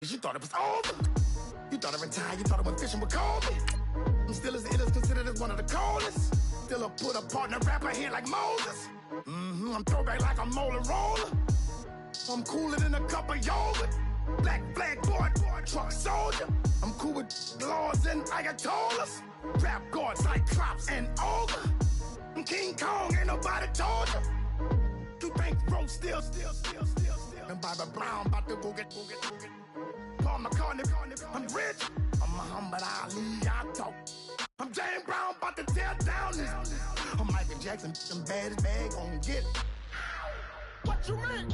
You thought it was over. You thought I retired. You thought I went fishing with Kobe. I'm still as ill as considered as one of the coldest. Still a put a partner rapper here like Moses. I'm throwback like a molar roller. I'm cooler than a cup of yogurt. Black flag boy, truck soldier. I'm cool with laws and ayatollahs. Rap gods like Klops and Olga. I'm King Kong, ain't nobody told you. You think Rose still. And Bobby Brown about to go get. Paul McCartney, I'm rich. I'm Muhammad Ali, I talk. I'm James Brown, about to tear down this. I'm Michael Jackson, them bad as bag gon' get. What you mean?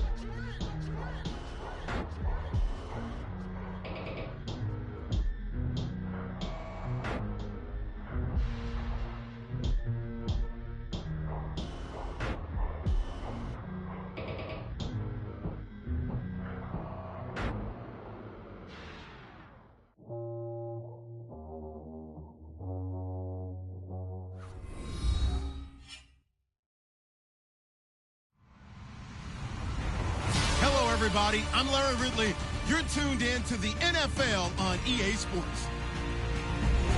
Everybody, I'm Larry Ridley. You're tuned in to the NFL on EA Sports.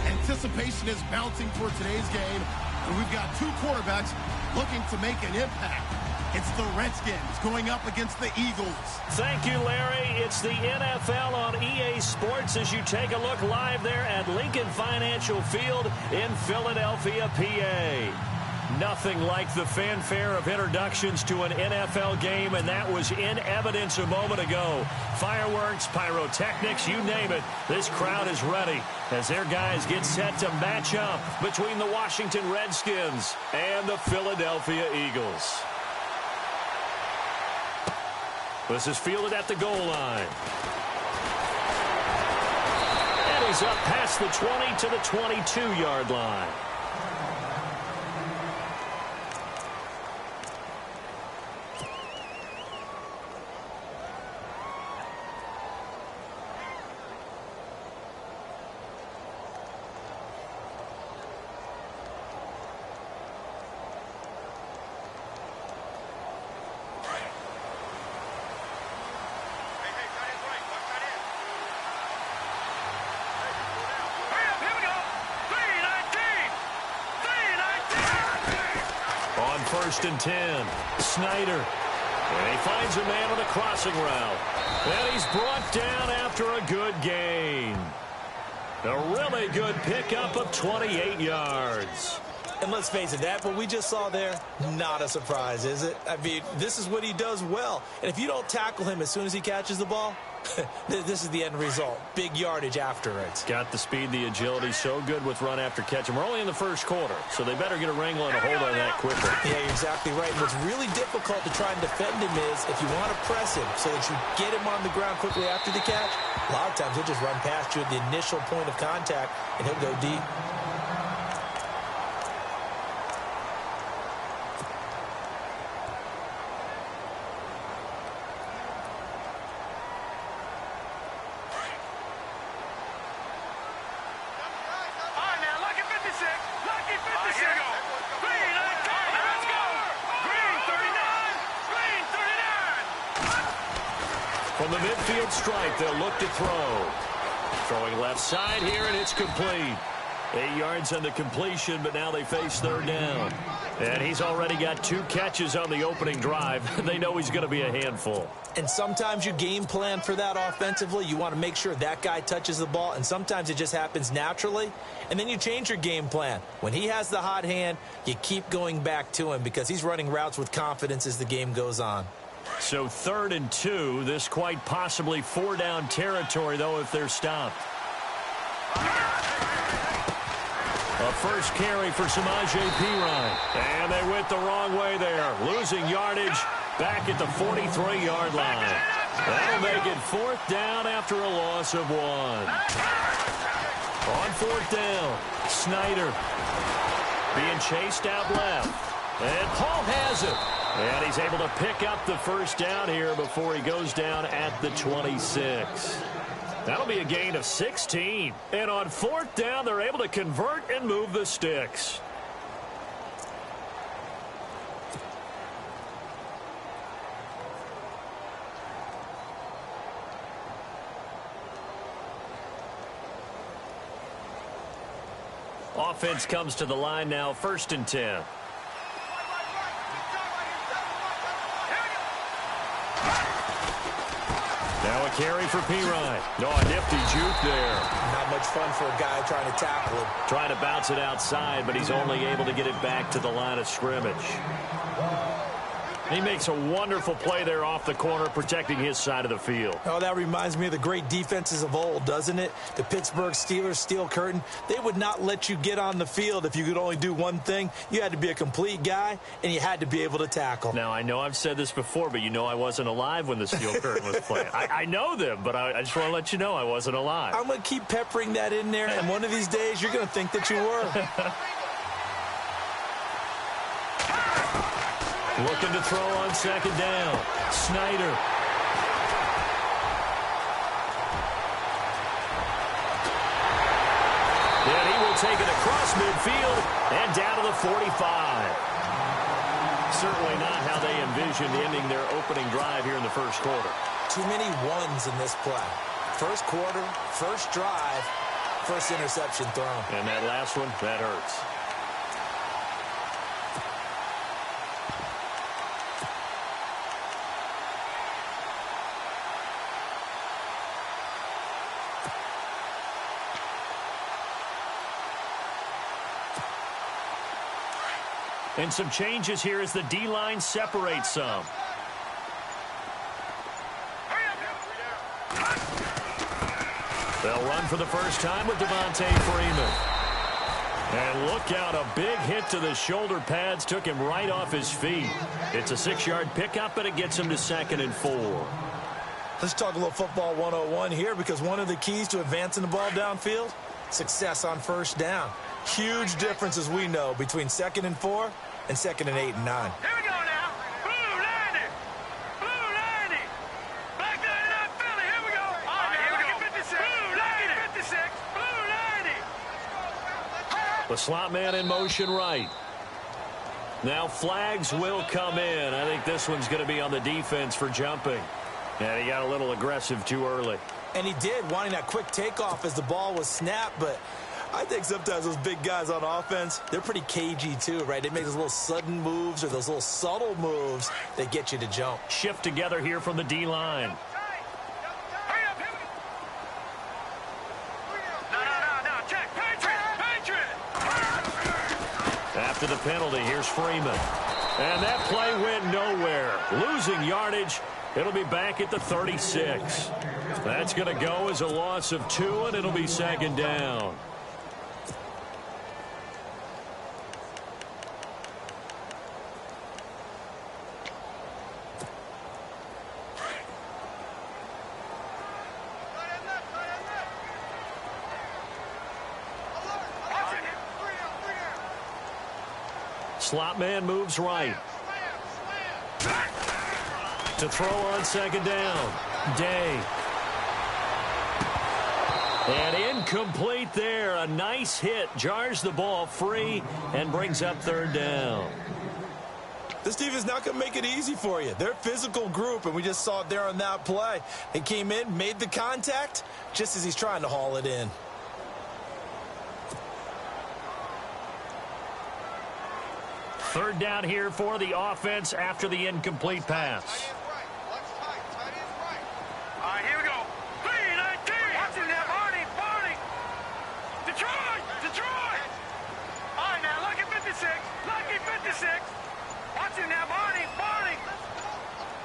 Anticipation is mounting for today's game, and we've got two quarterbacks looking to make an impact. It's the Redskins going up against the Eagles. Thank you, Larry. It's the NFL on EA Sports as you take a look live there at Lincoln Financial Field in Philadelphia, PA. Nothing like the fanfare of introductions to an NFL game, and that was in evidence a moment ago. Fireworks, pyrotechnics, you name it. This crowd is ready as their guys get set to match up between the Washington Redskins and the Philadelphia Eagles. This is fielded at the goal line. And he's up past the 20 to the 22-yard line. First and 10. Snyder. And he finds a man on the crossing route. And he's brought down after a good gain. A really good pickup of 28 yards. And let's face it, that what we just saw there, not a surprise, is it? I mean, this is what he does well. And if you don't tackle him as soon as he catches the ball, this is the end result. Big yardage afterwards. Got the speed, the agility, so good with run after catch. And we're only in the first quarter, so they better get a wrangle and a hold on that quickly. Yeah, you're exactly right. And what's really difficult to try and defend him is if you want to press him so that you get him on the ground quickly after the catch, a lot of times he'll just run past you at the initial point of contact, and he'll go deep. From the midfield stripe, they'll look to throw. Throwing left side here, and it's complete. 8 yards on the completion, but now they face third down. And he's already got 2 catches on the opening drive. They know he's going to be a handful. And sometimes you game plan for that offensively. You want to make sure that guy touches the ball, and sometimes it just happens naturally. And then you change your game plan. When he has the hot hand, you keep going back to him because he's running routes with confidence as the game goes on. So 3rd and 2, this quite possibly 4-down territory, though, if they're stopped. A first carry for Samaje Perine. And they went the wrong way there. Losing yardage back at the 43-yard line. That'll make it 4th down after a loss of 1. On 4th down, Snyder being chased out left. And Paul has it. And he's able to pick up the first down here before he goes down at the 26. That'll be a gain of 16. And on 4th down, they're able to convert and move the sticks. Offense comes to the line now, 1st and 10. Now a carry for Pirine. No, a nifty juke there. Not much fun for a guy trying to tackle him. Trying to bounce it outside, but he's only able to get it back to the line of scrimmage. He makes a wonderful play there off the corner, protecting his side of the field. Oh, that reminds me of the great defenses of old, doesn't it? The Pittsburgh Steelers, Steel Curtain. They would not let you get on the field if you could only do one thing. You had to be a complete guy, and you had to be able to tackle. Now, I know I've said this before, but you know I wasn't alive when the Steel Curtain was playing. I know them, but I just want to let you know I wasn't alive. I'm going to keep peppering that in there, and one of these days you're going to think that you were. Looking to throw on 2nd down. Snyder. And he will take it across midfield and down to the 45. Certainly not how they envisioned ending their opening drive here in the 1st quarter. Too many ones in this play. 1st quarter, 1st drive, 1st interception thrown. And that last one, that hurts. And some changes here as the D-line separates some. They'll run for the first time with Devontae Freeman. And look out, a big hit to the shoulder pads took him right off his feet. It's a 6-yard pickup, but it gets him to 2nd and 4. Let's talk a little football 101 here, because one of the keys to advancing the ball downfield, success on 1st down. Huge difference, as we know, between 2nd and 4 and 2nd and 8 and 9. Here we go now. Blue 90. Blue 90. Back to the Philly. Here we go. All right, here we go. 56. Blue 90. 56. Blue 90. The slot man in motion right. Now flags will come in. I think this one's going to be on the defense for jumping. And he got a little aggressive too early. And he did, wanting that quick takeoff as the ball was snapped, but I think sometimes those big guys on offense, they're pretty cagey too, right? They make those little sudden moves or those little subtle moves that get you to jump. Shift together here from the D-line. No, check. Patriot. After the penalty, here's Freeman. And that play went nowhere. Losing yardage. It'll be back at the 36. That's going to go as a loss of 2, and it'll be 2nd down. Slot man moves right. To throw on 2nd down. Day. And incomplete there. A nice hit. Jars the ball free and brings up 3rd down. This defense not going to make it easy for you. They're a physical group, and we just saw it there on that play. He came in, made the contact, just as he's trying to haul it in. Third down here for the offense after the incomplete pass. All right, here we go. 3-19. Watching that, Barney. Detroit. All right, now, lucky 56. Watching that, Barney.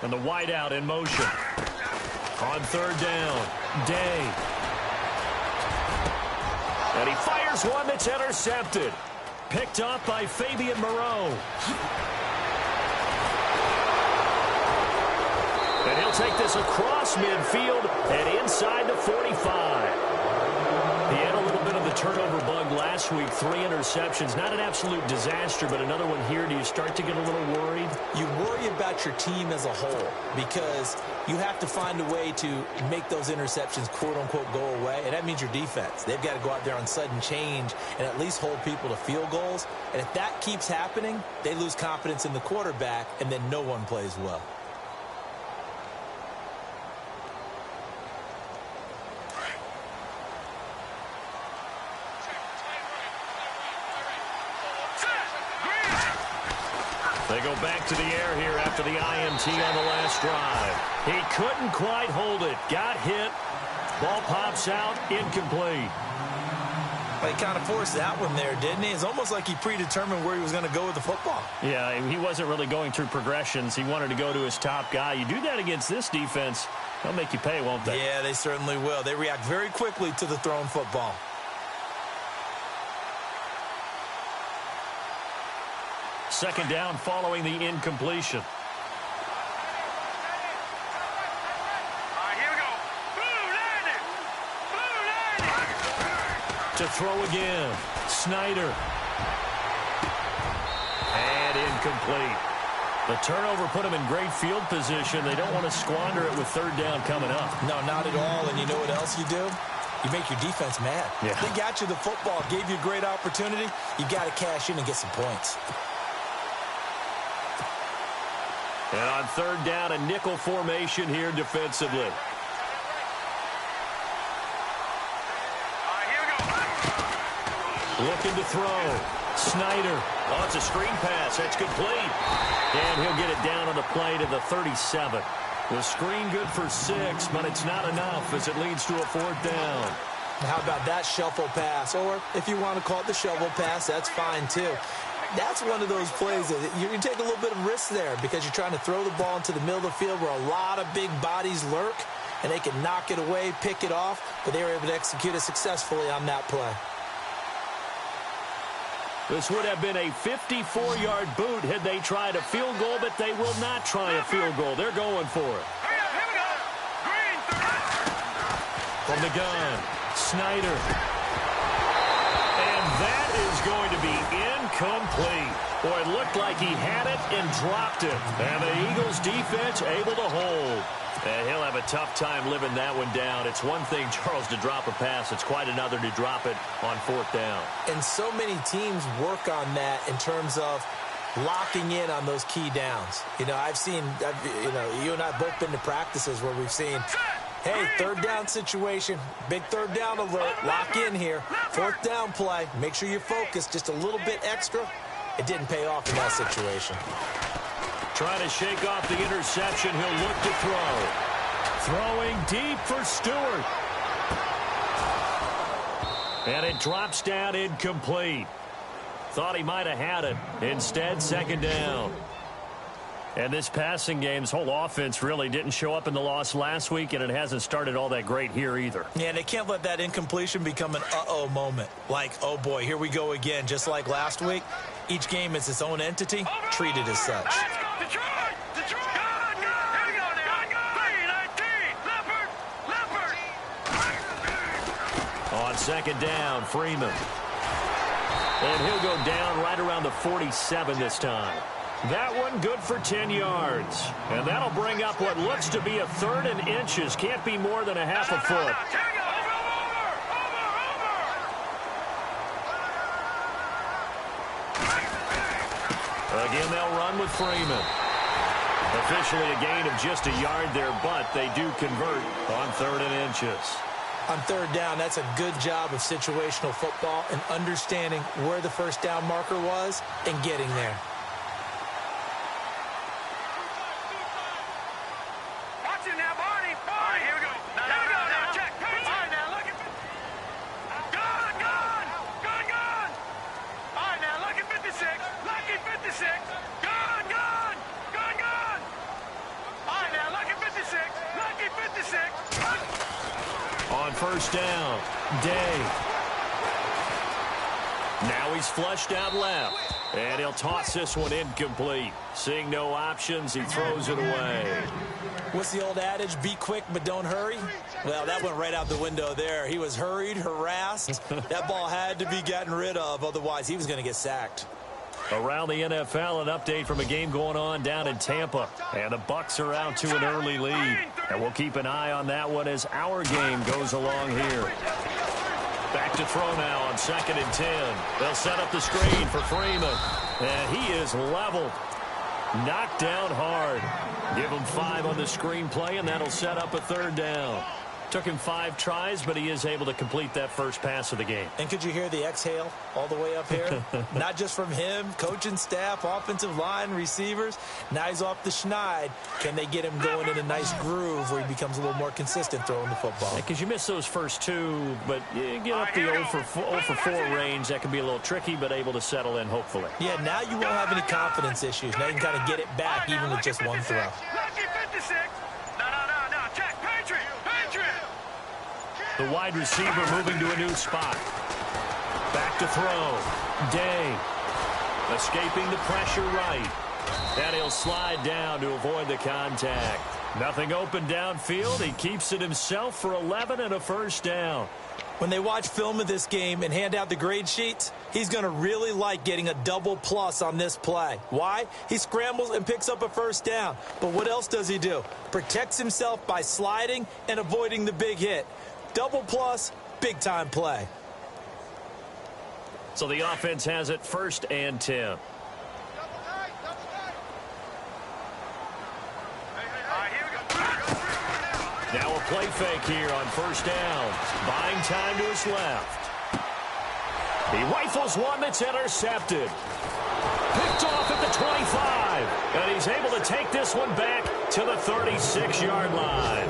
And the wideout in motion. On 3rd down, Day. And he fires one that's intercepted. Picked off by Fabian Moreau. And he'll take this across midfield and inside the 45. He had a little bit of the turnover bug last week. 3 interceptions. Not an absolute disaster, but another one here. Do you start to get a little worried? You worry about your team as a whole because you have to find a way to make those interceptions, quote-unquote, go away, and that means your defense. They've got to go out there on sudden change and at least hold people to field goals. And if that keeps happening, they lose confidence in the quarterback, and then no one plays well. go back to the air here after the INT on the last drive. He couldn't quite hold it. Got hit. Ball pops out. Incomplete. Well, he kind of forced that one there, didn't he? It's almost like he predetermined where he was going to go with the football. Yeah, he wasn't really going through progressions. He wanted to go to his top guy. You do that against this defense, they'll make you pay, won't they? Yeah, they certainly will. They react very quickly to the thrown football. Second down following the incompletion. All right, here we go. Blue landed. Blue landed. To throw again. Snyder. And incomplete. The turnover put them in great field position. They don't want to squander it with third down coming up. No, not at all. And you know what else you do? You make your defense mad. Yeah. They got you the football, gave you a great opportunity. You got to cash in and get some points. And on third down, a nickel formation here defensively. All right, here we go. Looking to throw. Snyder. Oh, it's a screen pass. That's complete. And he'll get it down on the play to the 37. The screen good for 6, but it's not enough as it leads to a fourth down. How about that shuffle pass? Or if you want to call it the shovel pass, that's fine too. That's one of those plays that you take a little bit of risk there because you're trying to throw the ball into the middle of the field where a lot of big bodies lurk, and they can knock it away, pick it off, but they were able to execute it successfully on that play. This would have been a 54-yard boot had they tried a field goal, but they will not try a field goal. They're going for it. Here we go. Green, 30. From the gun, Snyder. And that is going to be incomplete. Boy, it looked like he had it and dropped it. And the Eagles defense able to hold. And he'll have a tough time living that one down. It's one thing, Charles, to drop a pass. It's quite another to drop it on fourth down. And so many teams work on that in terms of locking in on those key downs. You know, you and I have both been to practices where we've seen, hey, third down situation, big third down alert, lock in here. Fourth down play, make sure you're focused just a little bit extra. It didn't pay off in that situation. Trying to shake off the interception. He'll look to throw. Throwing deep for Stewart. And it drops down incomplete. Thought he might have had it. Instead, second down. And this passing game's whole offense really didn't show up in the loss last week, and it hasn't started all that great here either. Yeah, they can't let that incompletion become an uh-oh moment. Like, oh boy, here we go again. Just like last week, each game is its own entity, treated as such. Let's go. Detroit! Detroit! Good, good! Here we go now. 3-19. Leopard! On second down, Freeman. And he'll go down right around the 47 this time. That one good for 10 yards. And that'll bring up what looks to be a third and inches. Can't be more than a half a foot. Here we go. Over. Again, they'll run with Freeman. Officially a gain of just a yard there, but they do convert on third and inches. On third down, that's a good job of situational football and understanding where the first down marker was and getting there. Watch it now, Barney. All right, here we go. Here we go now. Check. All right, now, look at... Gun, gun. Gun, gun. All right, now, look at 56. Lucky 56. Gun, gun. Gun, gun. All right, now, look at 56. Lucky 56. On first down, Day. Now he's flushed out left. And he'll toss this one incomplete. Seeing no options, he throws it away. What's the old adage? Be quick, but don't hurry? Well, that went right out the window there. He was hurried, harassed. That ball had to be gotten rid of, otherwise he was going to get sacked. Around the NFL, an update from a game going on down in Tampa. And the Bucs are out to an early lead. And we'll keep an eye on that one as our game goes along here. Back to throw now on 2nd and 10. They'll set up the screen for Freeman. And he is leveled. Knocked down hard. Give him 5 on the screen play, and that'll set up a third down. Took him 5 tries, but he is able to complete that first pass of the game. And could you hear the exhale all the way up here? Not just from him, coaching staff, offensive line, receivers. Now he's off the schneid. Can they get him going in a nice groove where he becomes a little more consistent throwing the football? Because you miss those first 2, but you get up the 0 for 4 range. That can be a little tricky, but able to settle in, hopefully. Yeah, now you won't have any confidence issues. Now you can kind of get it back even with just one throw. Lucky 56. No. Check. Patriot. The wide receiver moving to a new spot. Back to throw. Day. Escaping the pressure right. And he'll slide down to avoid the contact. Nothing open downfield. He keeps it himself for 11 and a first down. When they watch film of this game and hand out the grade sheets, he's going to really like getting a double plus on this play. Why? He scrambles and picks up a first down. But what else does he do? Protects himself by sliding and avoiding the big hit. Double plus, big time play. So the offense has it 1st and 10. Now a play fake here on 1st down. Buying time to his left. He rifles one that's intercepted. Picked off at the 25. And he's able to take this one back to the 36-yard line.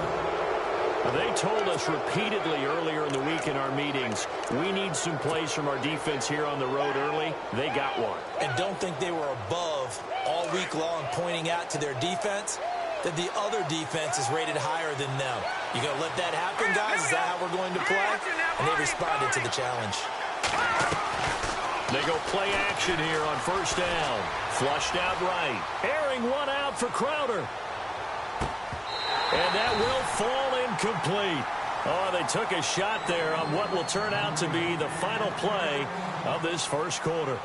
Now, they told us repeatedly earlier in the week in our meetings, we need some plays from our defense here on the road early. They got one. And don't think they were above all week long pointing out to their defense that the other defense is rated higher than them. You going to let that happen, guys? Is that how we're going to play? And they responded to the challenge. They go play action here on 1st down. Flushed out right. Airing one out for Crowder. And that will fall incomplete. Oh, they took a shot there on what will turn out to be the final play of this first quarter.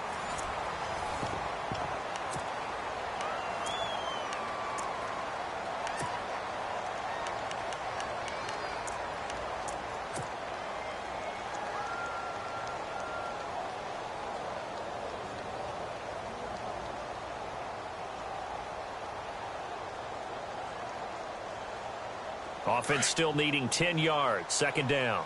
Offense still needing 10 yards. 2nd down.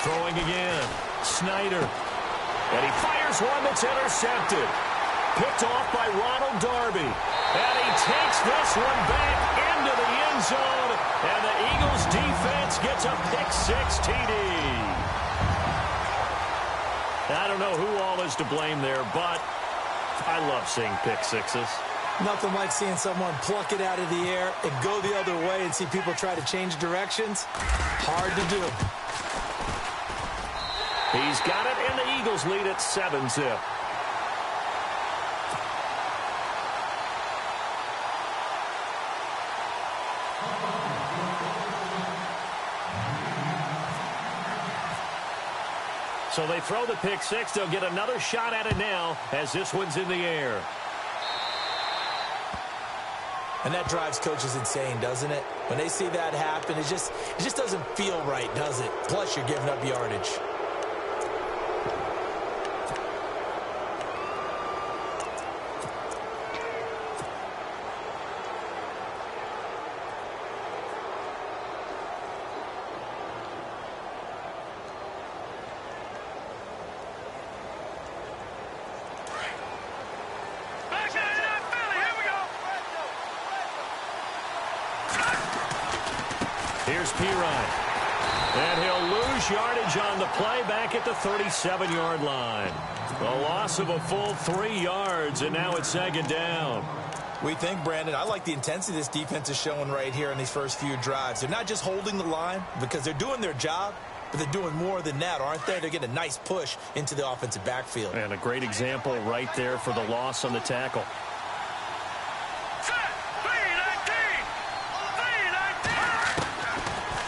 Throwing again. Snyder. And he fires one that's intercepted. Picked off by Ronald Darby. And he takes this one back into the end zone. And the Eagles defense gets a pick-6 TD. I don't know who all is to blame there, but I love seeing pick-6s. Nothing like seeing someone pluck it out of the air and go the other way and see people try to change directions. Hard to do. He's got it, and the Eagles lead at 7-zip. So they throw the pick-6. They'll get another shot at it now as this one's in the air. And that drives coaches insane, doesn't it? When they see that happen, it just doesn't feel right, does it? Plus, you're giving up yardage. Here's Pirine. And he'll lose yardage on the play back at the 37-yard line. A loss of a full 3 yards, and now it's 2nd down. We think, Brandon, I like the intensity this defense is showing right here in these first few drives. They're not just holding the line because they're doing their job, but they're doing more than that, aren't they? They're getting a nice push into the offensive backfield. And a great example right there for the loss on the tackle.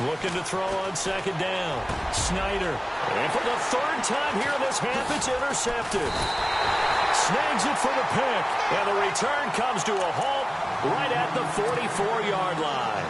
Looking to throw on 2nd down. Snyder. And for the 3rd time here in this half, it's intercepted. Snags it for the pick. And the return comes to a halt right at the 44-yard line.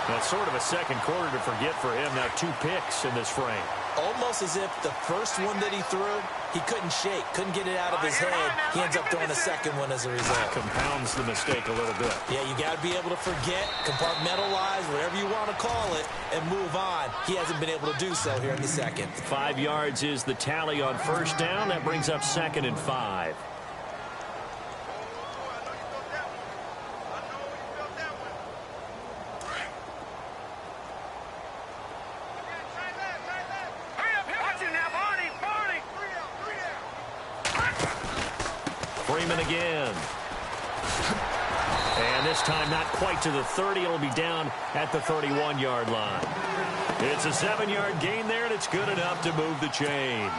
That's sort of a second quarter to forget for him. Now 2 picks in this frame. almost as if the first one that he threw, he couldn't shake, couldn't get it out of his head. He ends up throwing a second one as a result. Compounds the mistake a little bit. Yeah, you got to be able to forget, compartmentalize, whatever you want to call it, and move on. He hasn't been able to do so here in the second. 5 yards is the tally on first down. That brings up 2nd and 5. Freeman again. And this time not quite to the 30. It'll be down at the 31-yard line. It's a 7-yard gain there, and it's good enough to move the chains.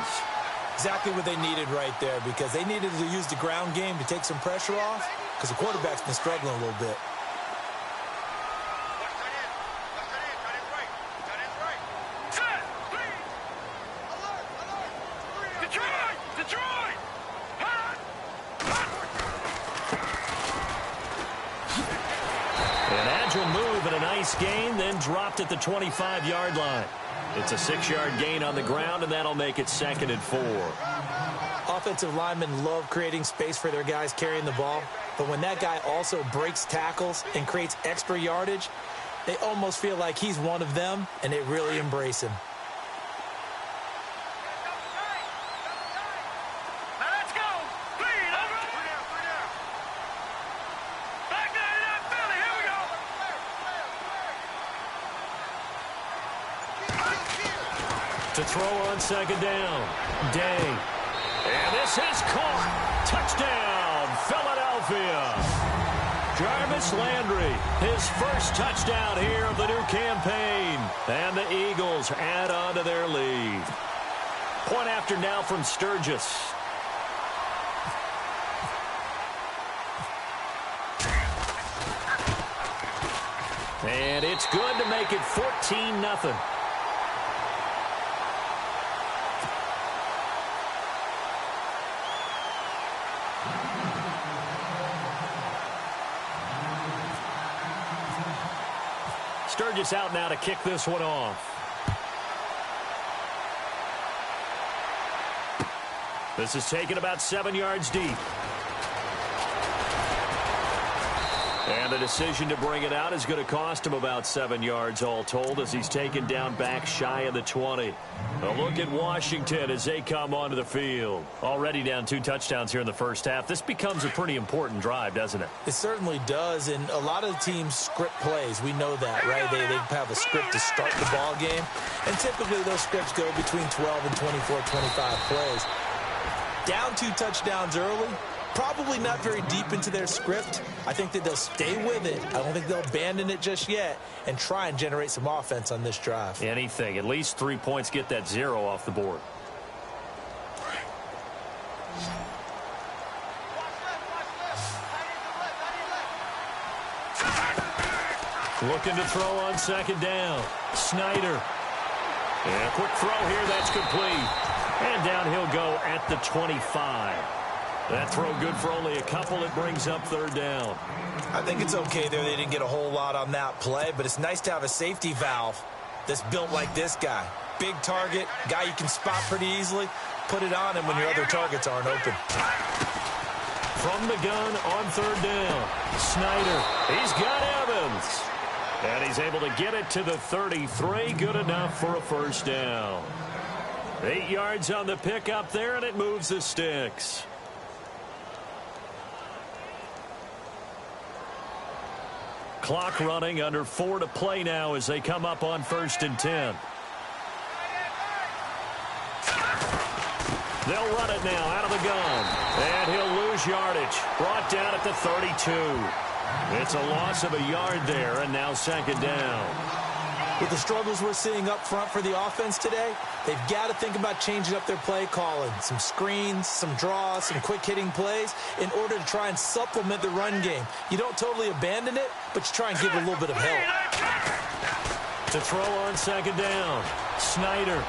Exactly what they needed right there, because they needed to use the ground game to take some pressure off, because the quarterback's been struggling a little bit. Gain, then dropped at the 25-yard line. It's a 6-yard gain on the ground, and that'll make it 2nd and 4. Offensive linemen love creating space for their guys carrying the ball, but when that guy also breaks tackles and creates extra yardage, they almost feel like he's one of them, and they really embrace him. To throw on 2nd down. Day. And this is caught. Touchdown, Philadelphia. Jarvis Landry, his first touchdown here of the new campaign. And the Eagles add on to their lead. Point after now from Sturgis. And it's good to make it 14-0. Sturgis out now to kick this one off. This is taken about 7 yards deep. And the decision to bring it out is going to cost him about 7 yards all told, as he's taken down back shy of the 20. A look at Washington as they come onto the field. Already down 2 touchdowns here in the first half. This becomes a pretty important drive, doesn't it? It certainly does, and a lot of the teams script plays. We know that, right? They have a script to start the ball game, and typically those scripts go between 12 and 24, 25 plays. Down 2 touchdowns early, probably not very deep into their script. I think that they'll stay with it. I don't think they'll abandon it just yet and try and generate some offense on this drive. Anything. At least 3 points, get that 0 off the board. Looking to throw on 2nd down. Snyder. And a quick throw here. That's complete. And down he'll go at the 25. That throw good for only a couple. It brings up 3rd down. I think it's okay there. They didn't get a whole lot on that play, but it's nice to have a safety valve that's built like this guy. Big target, guy you can spot pretty easily. Put it on him when your other targets aren't open. From the gun on 3rd down. Snyder. He's got Evans. And he's able to get it to the 33. Good enough for a 1st down. 8 yards on the pickup there, and it moves the sticks. Clock running, under 4 to play now as they come up on 1st and 10. They'll run it now out of the gun. And he'll lose yardage. Brought down at the 32. It's a loss of a yard there, and now 2nd down. With the struggles we're seeing up front for the offense today, they've got to think about changing up their play calling. Some screens, some draws, some quick-hitting plays in order to try and supplement the run game. You don't totally abandon it, but you try and give it a little bit of help. To throw on 2nd down, Snyder.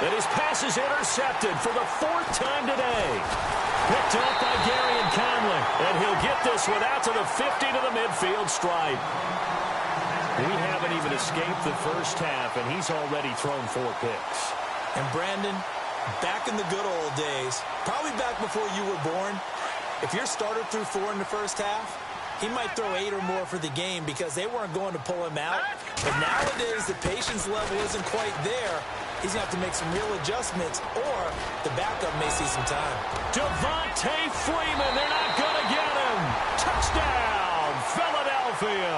And his pass is intercepted for the 4th time today. Picked up by Gary and Conley. And he'll get this one out to the 50 to the midfield stripe. We haven't even escaped the first half, and he's already thrown 4 picks. And Brandon, back in the good old days, probably back before you were born, if your starter threw 4 in the first half, he might throw 8 or more for the game because they weren't going to pull him out. But nowadays, the patience level isn't quite there. He's going to have to make some real adjustments, or the backup may see some time. Devontae Freeman, they're not going to get him. Touchdown, Philadelphia.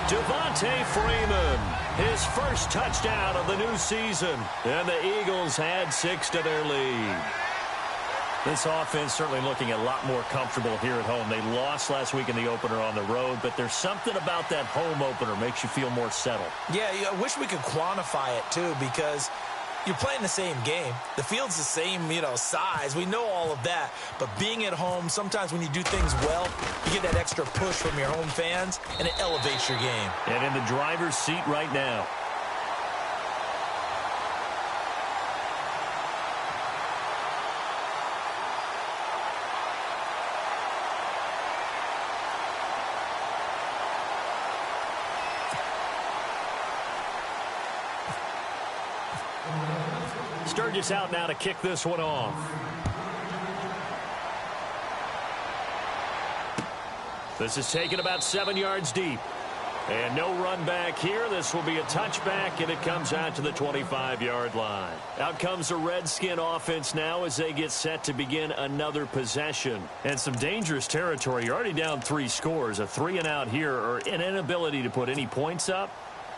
Devontae Freeman, his first touchdown of the new season. And the Eagles add 6 to their lead. This offense certainly looking a lot more comfortable here at home. They lost last week in the opener on the road, but there's something about that home opener makes you feel more settled. Yeah, I wish we could quantify it, too, because you're playing the same game. The field's the same, size. We know all of that. But being at home, sometimes when you do things well, you get that extra push from your home fans, and it elevates your game. And in the driver's seat right now. Sturgis out now to kick this one off. This is taken about 7 yards deep. And no run back here. This will be a touchback, and it comes out to the 25-yard line. Out comes the Redskin offense now as they get set to begin another possession. And some dangerous territory. You're already down 3 scores. A 3-and-out here, or an inability to put any points up.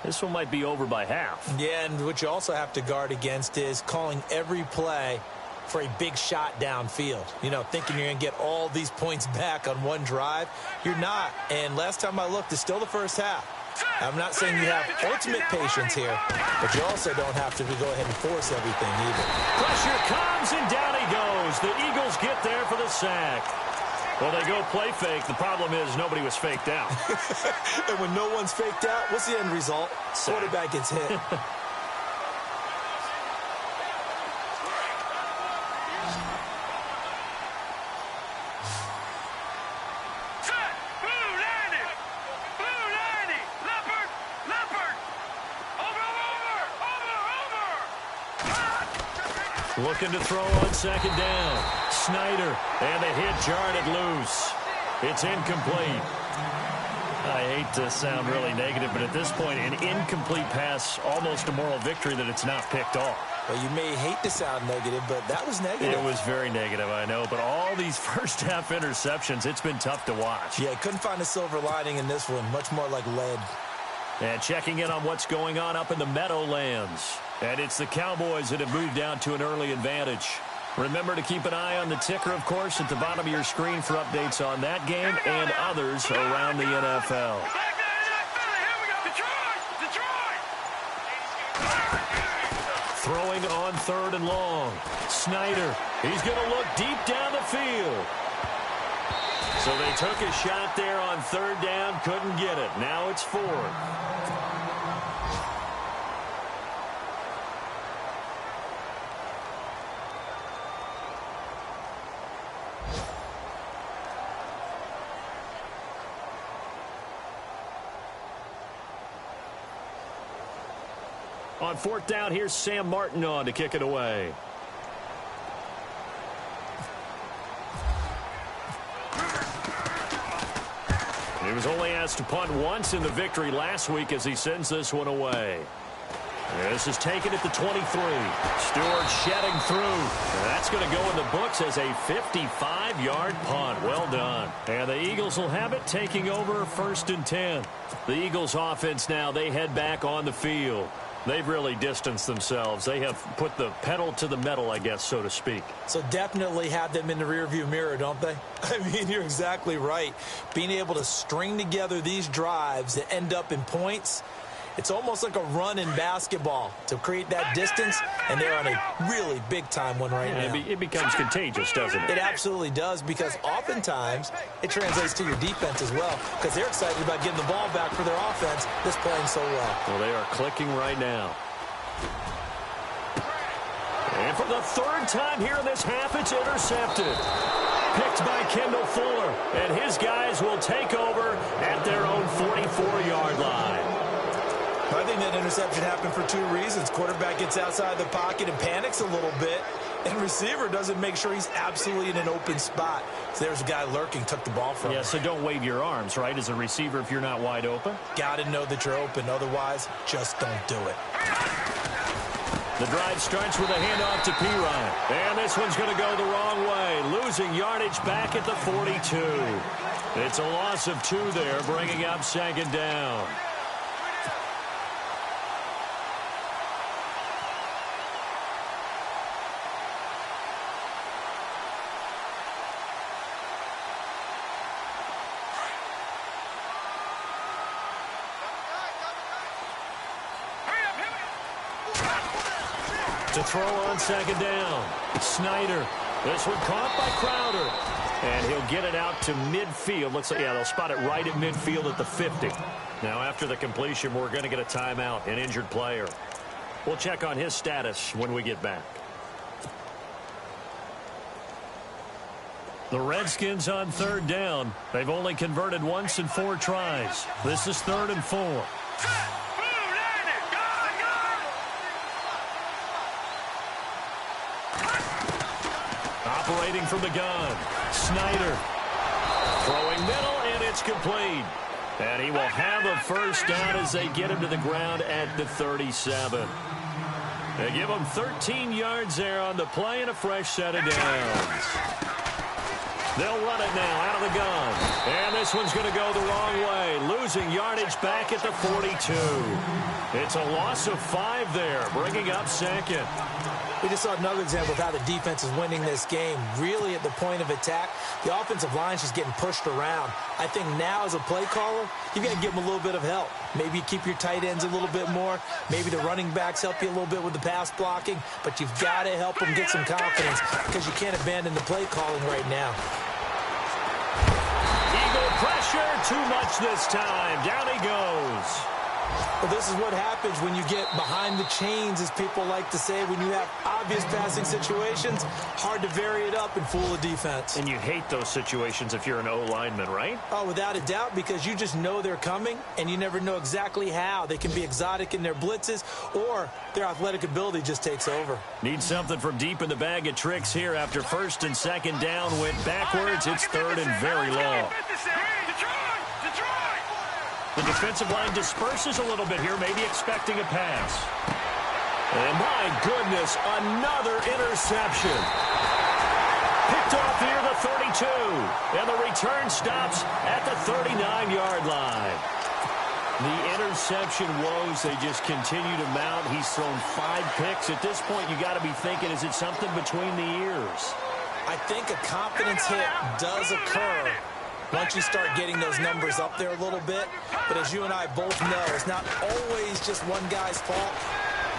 This one might be over by half. Yeah, and what you also have to guard against is calling every play for a big shot downfield. Thinking you're going to get all these points back on one drive. You're not. And last time I looked, it's still the first half. I'm not saying you have ultimate patience here, but you also don't have to go ahead and force everything either. Pressure comes, and down he goes. The Eagles get there for the sack. Well, they go play fake. The problem is nobody was faked out. And when no one's faked out, what's the end result? Quarterback gets hit. Looking to throw on second down. Snyder, and the hit jarred it loose. It's incomplete. I hate to sound really negative, but at this point, an incomplete pass, almost a moral victory that it's not picked off. Well, you may hate to sound negative, but that was negative. It was very negative, I know, but all these first-half interceptions, it's been tough to watch. Yeah, couldn't find a silver lining in this one. Much more like lead. And checking in on what's going on up in the Meadowlands. And it's the Cowboys that have moved down to an early advantage. Remember to keep an eye on the ticker, of course, at the bottom of your screen for updates on that game and others around the NFL. Throwing on 3rd and long. Snyder, he's going to look deep down the field. So they took a shot there on 3rd down, couldn't get it. Now it's 4th. On 4th down, here's Sam Martin on to kick it away. He was only asked to punt once in the victory last week as he sends this one away. This is taken at the 23. Stewart shedding through. And that's going to go in the books as a 55-yard punt. Well done. And the Eagles will have it, taking over 1st and 10. The Eagles offense now, they head back on the field. They've really distanced themselves. They have put the pedal to the metal, I guess, so to speak. So definitely have them in the rearview mirror, don't they? I mean, you're exactly right. Being able to string together these drives that end up in points, it's almost like a run in basketball to create that distance, and they're on a really big-time one right now. It becomes contagious, doesn't it? It absolutely does, because oftentimes it translates to your defense as well, because they're excited about getting the ball back for their offense that's playing so well. Well, they are clicking right now. And for the 3rd time here in this half, it's intercepted. picked by Kendall Fuller, and his guys will take over at their own 44-yard line. I think that interception happened for two reasons. Quarterback gets outside the pocket and panics a little bit, and receiver doesn't make sure he's absolutely in an open spot. So there's a guy lurking, took the ball from him. Yeah, so don't wave your arms, right, as a receiver if you're not wide open. Got to know that you're open. Otherwise, just don't do it. The drive starts with a handoff to Pirine. And this one's going to go the wrong way. Losing yardage back at the 42. It's a loss of 2 there, bringing up second down. To throw on second down. Snyder. This one caught by Crowder. And he'll get it out to midfield. Looks like, yeah, they'll spot it right at midfield at the 50. Now, after the completion, we're going to get a timeout, an injured player. We'll check on his status when we get back. The Redskins on third down. They've only converted once in 4 tries. This is 3rd and 4. Operating from the gun. Snyder. Throwing middle, and it's complete. And he will have a first down as they get him to the ground at the 37. They give him 13 yards there on the play and a fresh set of downs. They'll run it now out of the gun. And this one's going to go the wrong way. Losing yardage back at the 42. It's a loss of 5 there, bringing up second. We just saw another example of how the defense is winning this game. Really at the point of attack, the offensive line's just getting pushed around. I think now as a play caller, you've got to give them a little bit of help. Maybe you keep your tight ends a little bit more. Maybe the running backs help you a little bit with the pass blocking. But you've got to help them get some confidence because you can't abandon the play calling right now. Eagle pressure, too much this time. Down he goes. Well, this is what happens when you get behind the chains, as people like to say. When you have obvious passing situations, hard to vary it up and fool a defense. And you hate those situations if you're an O-lineman, right? Oh, without a doubt, because you just know they're coming, and you never know exactly how. They can be exotic in their blitzes, or their athletic ability just takes over. Need something from deep in the bag of tricks here after 1st and 2nd down went backwards. It's 3rd and very long. The defensive line disperses a little bit here, maybe expecting a pass. And my goodness, another interception. Picked off here, the 32. And the return stops at the 39-yard line. The interception woes, they just continue to mount. He's thrown 5 picks. At this point, you got to be thinking, is it something between the ears? I think a confidence hit does occur once you start getting those numbers up there a little bit. But as you and I both know, it's not always just one guy's fault.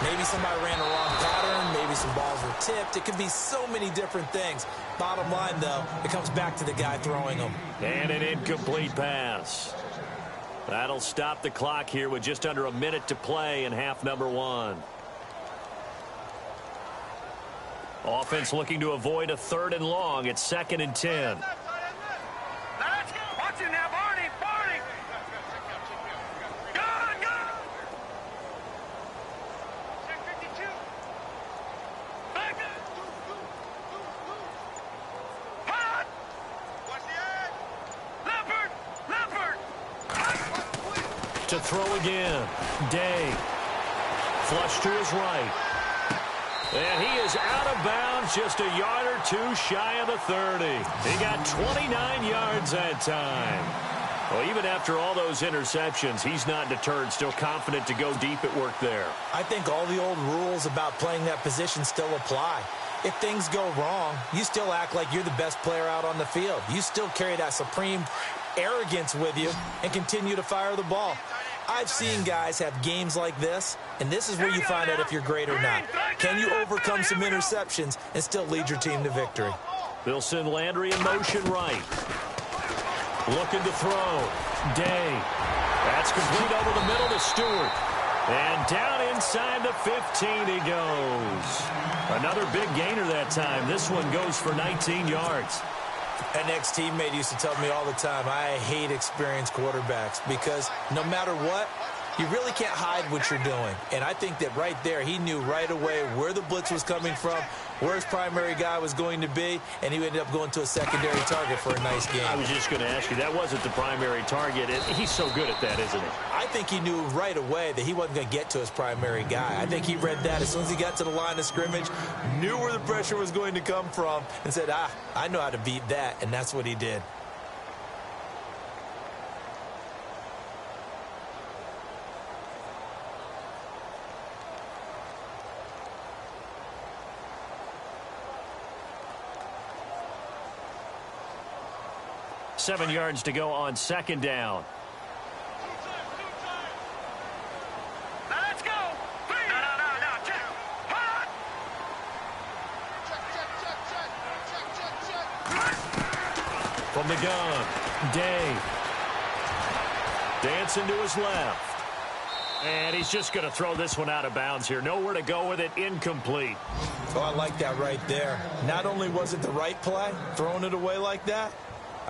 Maybe somebody ran a wrong pattern. Maybe some balls were tipped. It could be so many different things. Bottom line, though, it comes back to the guy throwing them. And an incomplete pass. That'll stop the clock here with just under a minute to play in half number 1. Offense looking to avoid a 3rd and long. It's 2nd and 10. Watch it now, Barney! Barney! Gun! Gun! 52. Back up! Hot! Watch the edge! Leopard! Leopard! To throw again. Day. Flush to his right. And he is out of bounds, just a yard or 2 shy of the 30. He got 29 yards that time. Well, even after all those interceptions, he's not deterred, still confident to go deep at work there. I think all the old rules about playing that position still apply. If things go wrong, you still act like you're the best player out on the field. You still carry that supreme arrogance with you and continue to fire the ball. I've seen guys have games like this, and this is where you find out if you're great or not. Can you overcome some interceptions and still lead your team to victory? They'll send Landry in motion right. Looking to throw. Day. That's complete over the middle to Stewart. And down inside the 15 he goes. Another big gainer that time. This one goes for 19 yards. An ex-teammate used to tell me all the time, I hate experienced quarterbacks because no matter what, you really can't hide what you're doing. And I think that right there, he knew right away where the blitz was coming from, where his primary guy was going to be, and he ended up going to a secondary target for a nice game. I was just going to ask you, that wasn't the primary target. He's so good at that, isn't he? I think he knew right away that he wasn't going to get to his primary guy. I think he read that as soon as he got to the line of scrimmage, knew where the pressure was going to come from, and said, I know how to beat that, and that's what he did. Seven yards to go on second down. Let's go. No. Check. Hold on. From the gun, Day. Dancing to his left. And he's just going to throw this one out of bounds here. Nowhere to go with it. Incomplete. Oh, I like that right there. Not only was it the right play, throwing it away like that,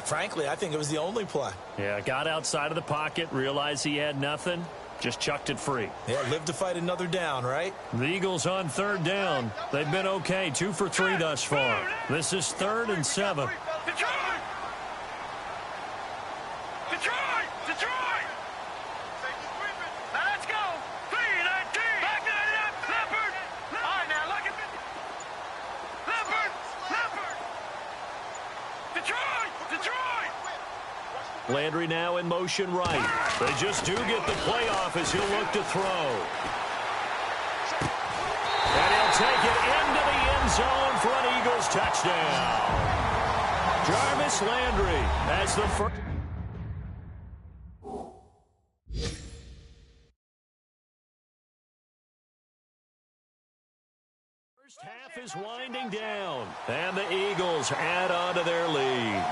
frankly, I think it was the only play. Yeah, got outside of the pocket, realized he had nothing, just chucked it free. Yeah, live to fight another down, right? The Eagles on third down. They've been okay, 2 for 3 thus far. This is 3rd and 7. Detroit! Let's go. 3-19. Back that up. Leopard. All right, now look at Leopard. Detroit. Landry now in motion right. They just do get the playoff as he'll look to throw. And he'll take it into the end zone for an Eagles touchdown. Jarvis Landry as the first. First half is winding down, and the Eagles add on to their lead.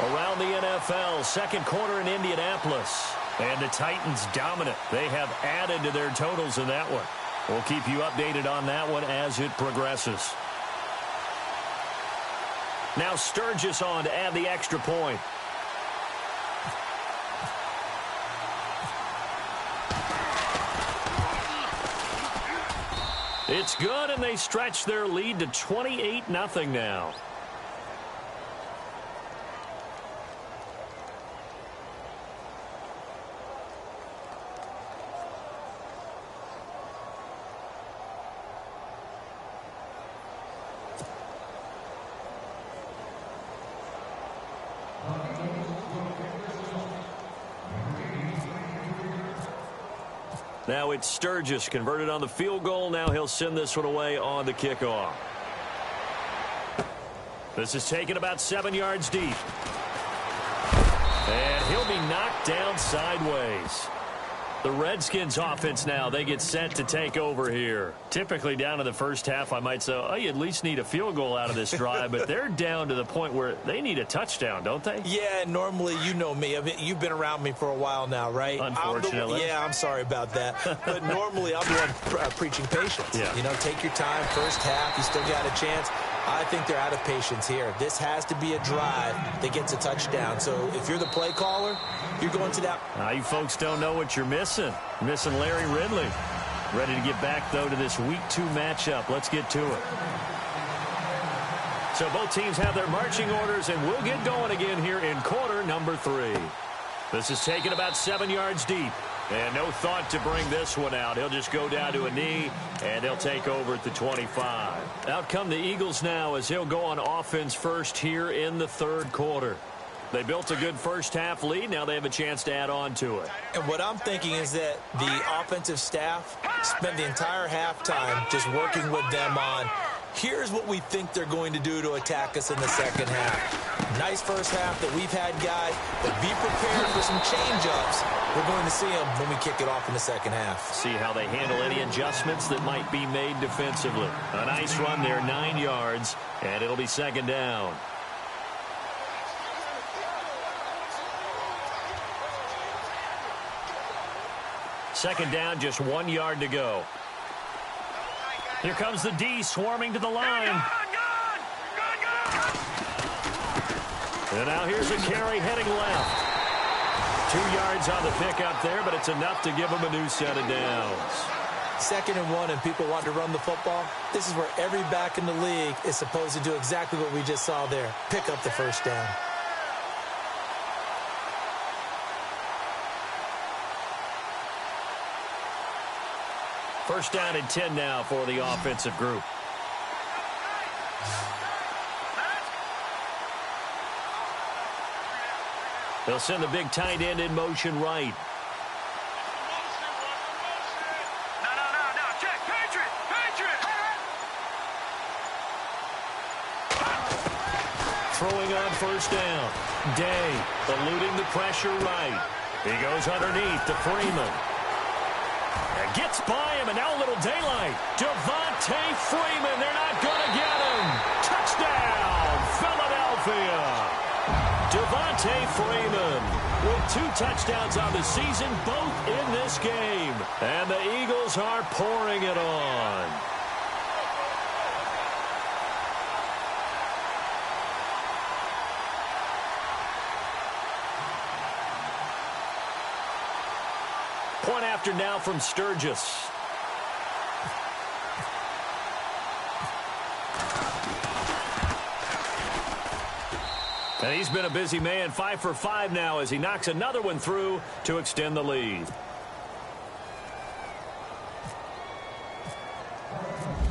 Around the NFL, second quarter in Indianapolis, and the Titans dominant. They have added to their totals in that one. We'll keep you updated on that one as it progresses. Now Sturgis on to add the extra point. It's good, and they stretch their lead to 28-0 now. Now it's Sturgis converted on the field goal. Now he'll send this one away on the kickoff. This is taken about 7 yards deep. And he'll be knocked down sideways. The Redskins offense now, they get set to take over here. Typically down in the first half, I might say, oh, you at least need a field goal out of this drive, but they're down to the point where they need a touchdown, don't they? Yeah, normally, you know me. I mean, you've been around me for a while now, right? Unfortunately. I'm sorry about that. But normally, I'm the one preaching patience. Yeah. You know, take your time, first half, you still got a chance. I think they're out of patience here. This has to be a drive that gets a touchdown. So if you're the play caller, you're going to that. Now, you folks don't know what you're missing. Missing Larry Ridley. Ready to get back, though, to this Week 2 matchup. Let's get to it. So both teams have their marching orders, and we'll get going again here in quarter number 3. This is taken about 7 yards deep. And no thought to bring this one out. He'll just go down to a knee, and they'll take over at the 25. Out come the Eagles now as he'll go on offense first here in the third quarter. They built a good first half lead. Now they have a chance to add on to it. And what I'm thinking is that the offensive staff spent the entire halftime just working with them on, here's what we think they're going to do to attack us in the second half. Nice first half that we've had, guys, but be prepared for some change-ups. We're going to see them when we kick it off in the second half. See how they handle any adjustments that might be made defensively. A nice run there, 9 yards, and it'll be second down. Second down, just 1 yard to go. Here comes the D swarming to the line. And now here's a carry heading left. 2 yards on the pickup there, but it's enough to give him a new set of downs. 2nd and 1 and people want to run the football. This is where every back in the league is supposed to do exactly what we just saw there. Pick up the first down. First down and 10 now for the offensive group. They'll send the big tight end in motion right. No. Check. Patriot. Throwing on first down. Day eluding the pressure right. He goes underneath to Freeman. And gets by him, and now a little daylight. Devontae Freeman, they're not going to get him. Touchdown, Philadelphia. Devontae Freeman with 2 touchdowns on the season, both in this game. And the Eagles are pouring it on. Point after now from Sturgis. And he's been a busy man, 5 for 5 now as he knocks another one through to extend the lead.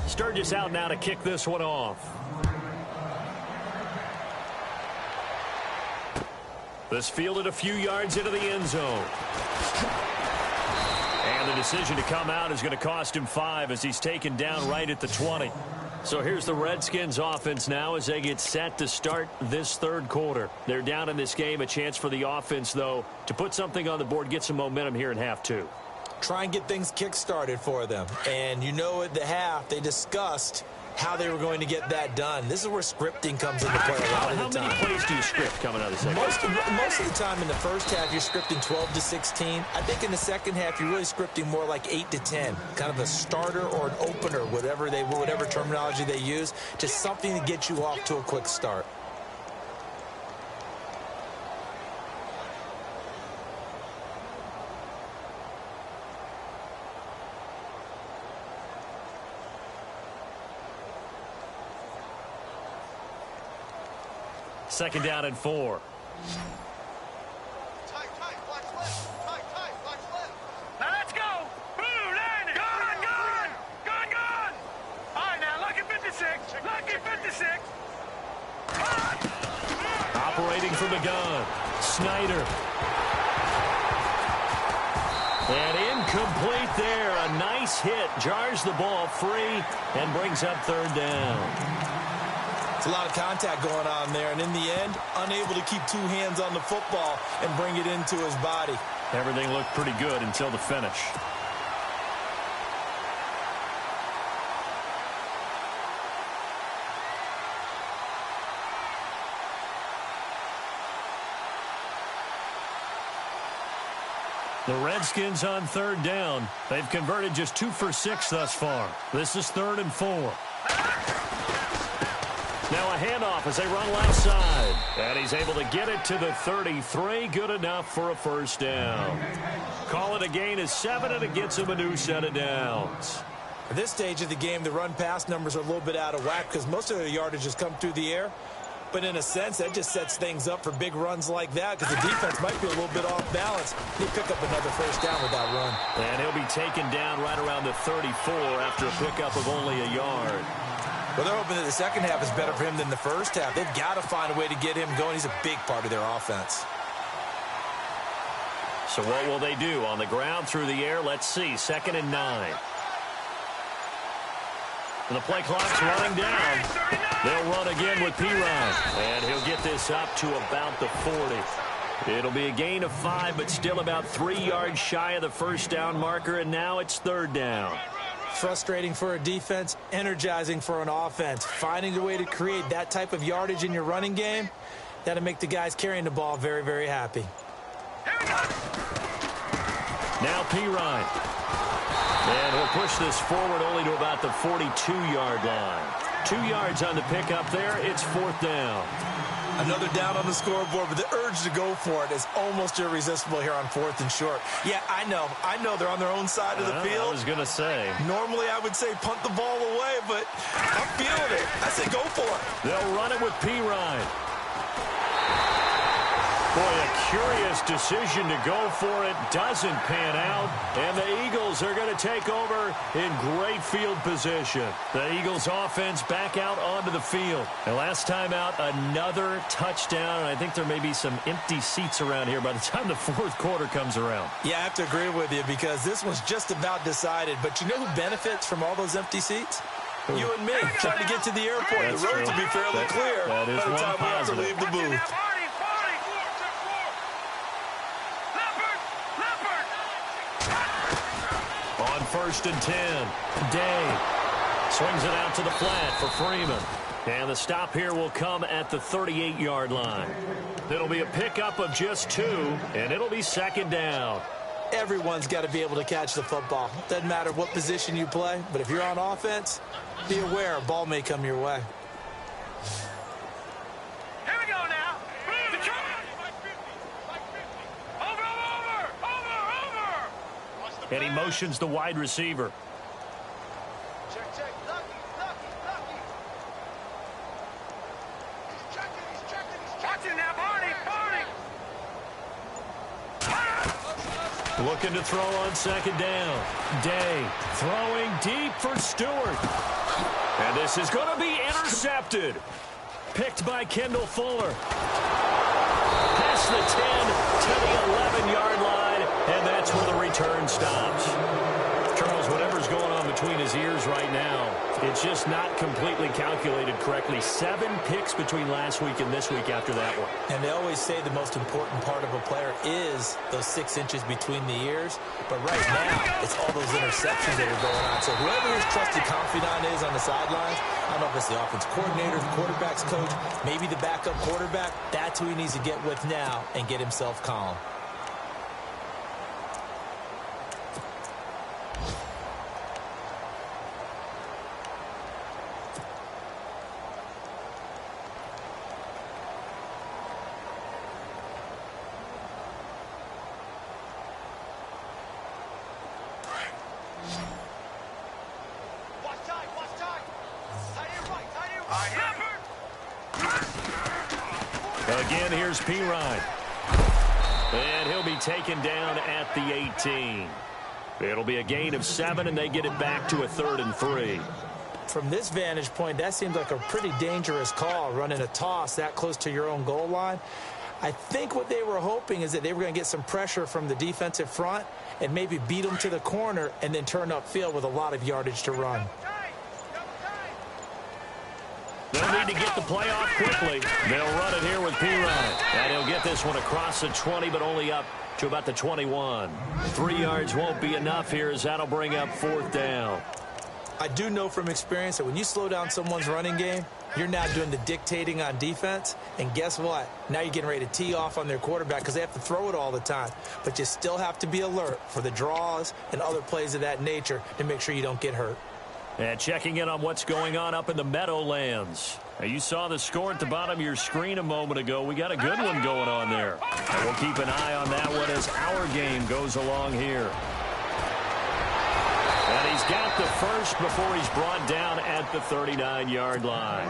Sturgis out now to kick this one off. This fielded a few yards into the end zone. And the decision to come out is going to cost him 5 as he's taken down right at the 20. So here's the Redskins offense now as they get set to start this 3rd quarter. They're down in this game. A chance for the offense, though, to put something on the board, get some momentum here in half 2. Try and get things kick-started for them. And you know at the half, they discussed how they were going to get that done. This is where scripting comes into play a lot of the time. How many plays do you script coming out of the second? Most of the time in the first half, you're scripting 12 to 16. I think in the second half, you're really scripting more like 8 to 10. Kind of a starter or an opener, whatever terminology they use. Just something to get you off to a quick start. Second down and 4. Tight, watch left. Tight, watch left. Now let's go. Boom, landing. Gone. All right, now, lucky 56. Operating from the gun. Snyder. And incomplete there. A nice hit. Jars the ball free and brings up 3rd down. It's a lot of contact going on there, and in the end, unable to keep 2 hands on the football and bring it into his body. Everything looked pretty good until the finish. The Redskins on 3rd down. They've converted just 2 for 6 thus far. This is 3rd and 4. Now a handoff as they run left side. And he's able to get it to the 33. Good enough for a first down. Call it a gain of 7, and it gets him a new set of downs. At this stage of the game, the run-pass numbers are a little bit out of whack because most of their yardage has come through the air. But in a sense, that just sets things up for big runs like that because the defense might be a little bit off balance. They pick up another first down with that run. And he'll be taken down right around the 34 after a pickup of only a yard. Well, they're hoping that the second half is better for him than the first half. They've got to find a way to get him going. He's a big part of their offense. So what will they do? On the ground, through the air, let's see. 2nd and 9. And the play clock's running down. They'll run again with Pirine. And he'll get this up to about the 40. It'll be a gain of 5, but still about 3 yards shy of the first down marker, and now it's 3rd down. Frustrating for a defense, energizing for an offense. Finding a way to create that type of yardage in your running game, that'll make the guys carrying the ball very, very happy. Now Pirine. And he'll push this forward only to about the 42-yard line. 2 yards on the pickup there. It's 4th down. Another down on the scoreboard, but the urge to go for it is almost irresistible here on 4th and short. Yeah, I know they're on their own side of the field. I was going to say. Normally, I would say punt the ball away, but I'm feeling it. I say go for it. They'll run it with P-Ryan. Boy, a curious decision to go for it. Doesn't pan out. And the Eagles are going to take over in great field position. The Eagles offense back out onto the field. And last time out, another touchdown. And I think there may be some empty seats around here by the time the 4th quarter comes around. Yeah, I have to agree with you because this one's just about decided. But you know who benefits from all those empty seats? You and me, trying to get to the airport. That's the roads true. will be fairly clear that is by the one time we have to positive. leave the booth. On 1st and 10, Day swings it out to the flat for Freeman. And the stop here will come at the 38-yard line. It'll be a pickup of just 2, and it'll be 2nd down. Everyone's got to be able to catch the football. Doesn't matter what position you play, but if you're on offense, be aware a ball may come your way. Here we go now. Over. And he motions the wide receiver. Check. Lucky. He's checking. Watching now, Barney. Looking to throw on 2nd down. Day throwing deep for Stewart. And this is going to be intercepted. Picked by Kendall Fuller. Past the 10 to the 11-yard line, and that's where the return stops. Charles, whatever's going on between his ears right now, it's just not completely calculated correctly. 7 picks between last week and this week after that one. And they always say the most important part of a player is those 6 inches between the ears. But right now, it's all those interceptions that are going on. So whoever his trusted confidant is on the sidelines, I don't know if it's the offense coordinator, the quarterback's coach, maybe the backup quarterback, that's who he needs to get with now and get himself calm. Again, here's P-Ryan. And he'll be taken down at the 18. It'll be a gain of 7, and they get it back to a 3rd and 3. From this vantage point, that seems like a pretty dangerous call, running a toss that close to your own goal line. I think what they were hoping is that they were going to get some pressure from the defensive front and maybe beat them to the corner and then turn upfield with a lot of yardage to run. They'll need to get the play off quickly. They'll run it here with P-Ryan. And he'll get this one across the 20, but only up to about the 21. 3 yards won't be enough here as that'll bring up 4th down. I do know from experience that when you slow down someone's running game, you're now doing the dictating on defense. And guess what? Now you're getting ready to tee off on their quarterback because they have to throw it all the time. But you still have to be alert for the draws and other plays of that nature to make sure you don't get hurt. And checking in on what's going on up in the Meadowlands. Now, you saw the score at the bottom of your screen a moment ago. We got a good one going on there. And we'll keep an eye on that one as our game goes along here. And he's got the first before he's brought down at the 39-yard line.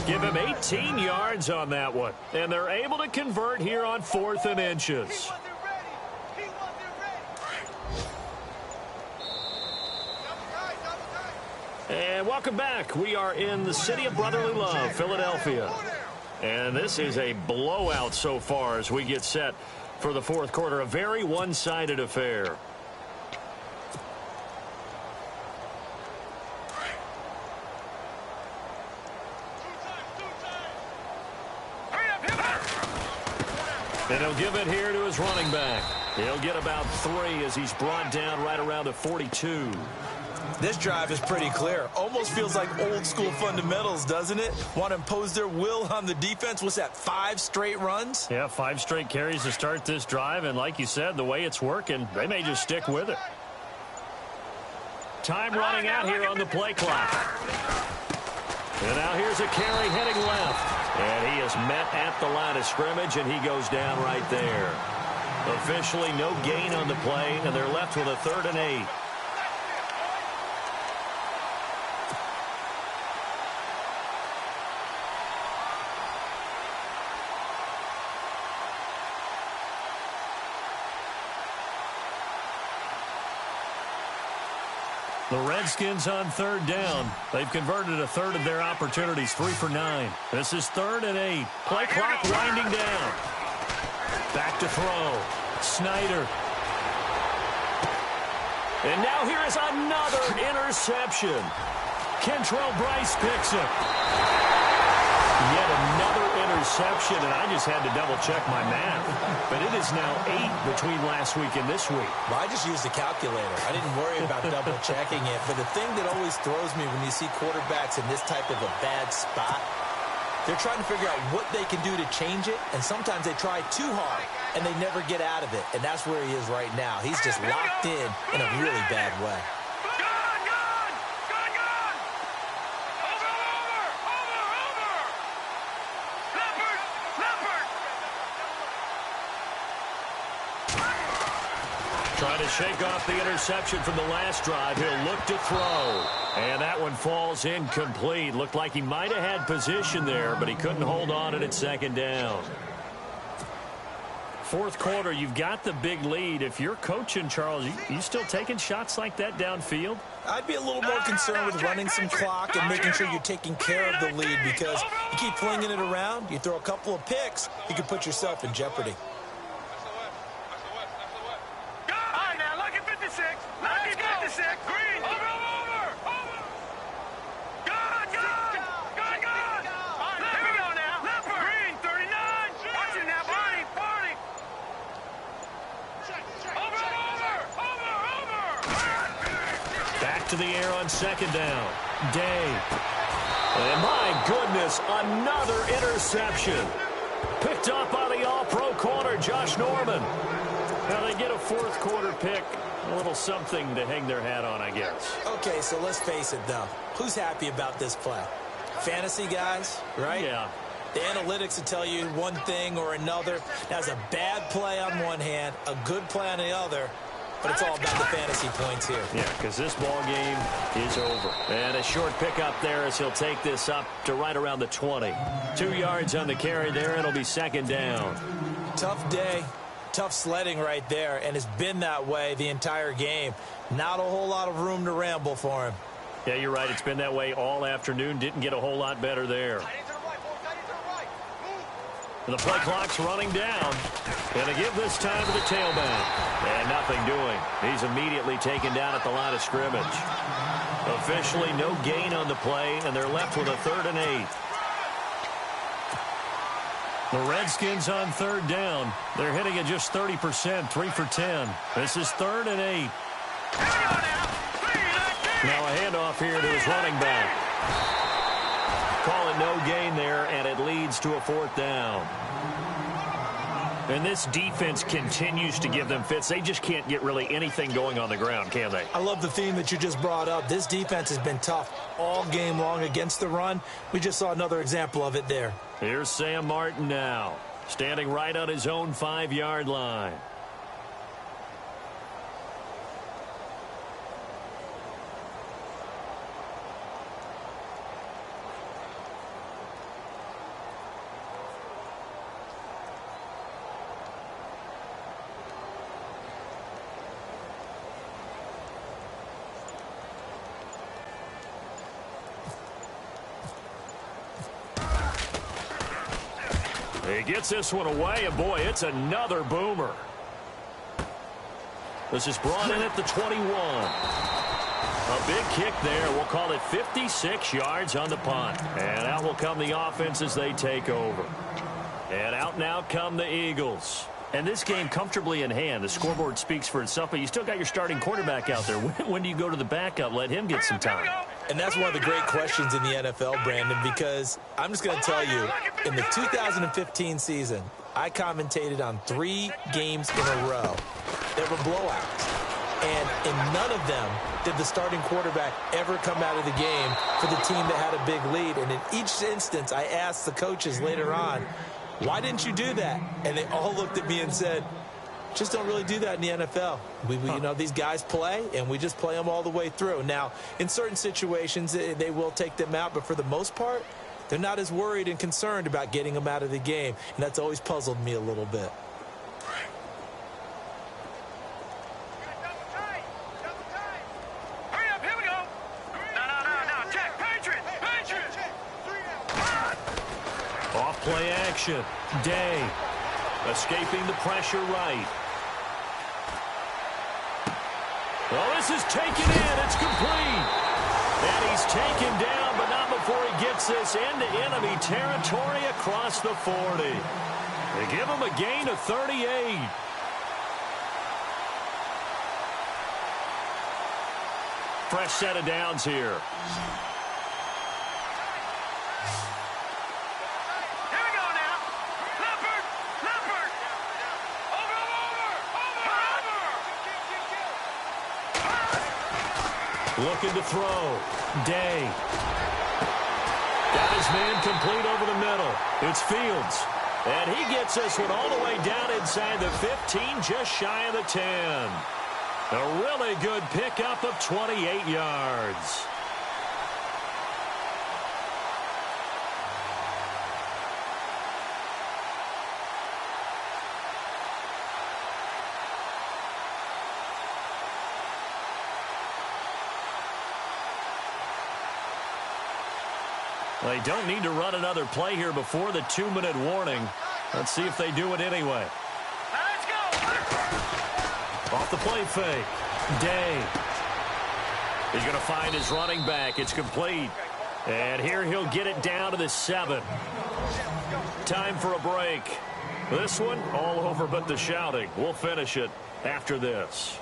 Give him 18 yards on that one. And they're able to convert here on 4th and inches. And welcome back. We are in the city of brotherly love, Philadelphia. And this is a blowout so far as we get set for the 4th quarter. A very one-sided affair. And he'll give it here to his running back. He'll get about 3 as he's brought down right around the 42. This drive is pretty clear. Almost feels like old school fundamentals, doesn't it? Want to impose their will on the defense. What's that, 5 straight runs? Yeah, 5 straight carries to start this drive. And like you said, the way it's working, they may just stick with it. Time running out here on the play clock. And now here's a carry heading left. And he is met at the line of scrimmage, and he goes down right there. Officially no gain on the play, and they're left with a 3rd and 8. The Redskins on 3rd down. They've converted a 1/3 of their opportunities, 3 for 9. This is 3rd and 8. Play clock winding down. Back to throw. Snyder. And now here is another interception. Kentrell Bryce picks it. Yet another interception, and I just had to double-check my math. But it is now 8 between last week and this week. Well, I just used a calculator. I didn't worry about double-checking it. But the thing that always throws me when you see quarterbacks in this type of a bad spot, they're trying to figure out what they can do to change it, and sometimes they try too hard, and they never get out of it. And that's where he is right now. He's just locked in a really bad way. Trying to shake off the interception from the last drive. He'll look to throw. And that one falls incomplete. Looked like he might have had position there, but he couldn't hold on it at 2nd down. 4th quarter, you've got the big lead. If you're coaching, Charles, you still taking shots like that downfield? I'd be a little more concerned with running some clock and making sure you're taking care of the lead, because you keep flinging it around, you throw a couple of picks, you can put yourself in jeopardy. To the air on 2nd down. Day. And my goodness, another interception. Picked up by the all-pro corner, Josh Norman. Now they get a 4th quarter pick. A little something to hang their hat on, I guess. Okay, so let's face it, though. Who's happy about this play? Fantasy guys, right? Yeah. The analytics will tell you one thing or another. That's a bad play on one hand, a good play on the other. But it's all about the fantasy points here. Yeah, because this ball game is over. And a short pickup there as he'll take this up to right around the 20. 2 yards on the carry there. It'll be 2nd down. Tough day. Tough sledding right there. And it's been that way the entire game. Not a whole lot of room to ramble for him. Yeah, you're right. It's been that way all afternoon. Didn't get a whole lot better there. The play clock's running down. Gonna give this time to the tailback. And nothing doing. He's immediately taken down at the line of scrimmage. Officially no gain on the play, and they're left with a 3rd and 8. The Redskins on 3rd down. They're hitting at just 30%, 3 for 10. This is 3rd and 8. Now a handoff here to his running back. Call it no gain there, and it leads to a 4th down. And this defense continues to give them fits. They just can't get really anything going on the ground, can they? I love the theme that you just brought up. This defense has been tough all game long against the run. We just saw another example of it there. Here's Sam Martin now, standing right on his own 5-yard line. He gets this one away, and boy, it's another boomer. This is brought in at the 21. A big kick there. We'll call it 56 yards on the punt. And out will come the offense as they take over. And out now come the Eagles. And this game comfortably in hand. The scoreboard speaks for itself, but you still got your starting quarterback out there. When do you go to the backup? Let him get some time. And that's one of the great questions in the NFL, Brandon, because I'm just going to tell you, in the 2015 season, I commentated on 3 games in a row that were blowouts. And in none of them did the starting quarterback ever come out of the game for the team that had a big lead. And in each instance, I asked the coaches later on, why didn't you do that? And they all looked at me and said, just don't really do that in the NFL. You know, these guys play, and we just play them all the way through. Now, in certain situations, they will take them out, but for the most part, they're not as worried and concerned about getting them out of the game, and that's always puzzled me a little bit. Hurry up, here we go. No, Jack, Patriots. Off play action. Day escaping the pressure right. Oh, this is taken in. It's complete. And he's taken down, but not before he gets this into enemy territory across the 40. They give him a gain of 38. Fresh set of downs here. Looking to throw. Day. Got his man complete over the middle. It's Fields. And he gets this one all the way down inside the 15, just shy of the 10. A really good pickup of 28 yards. They don't need to run another play here before the 2-minute warning. Let's see if they do it anyway. Let's go. Off the play fake. Day. He's going to find his running back. It's complete. And here he'll get it down to the 7. Time for a break. This one all over but the shouting. We'll finish it after this.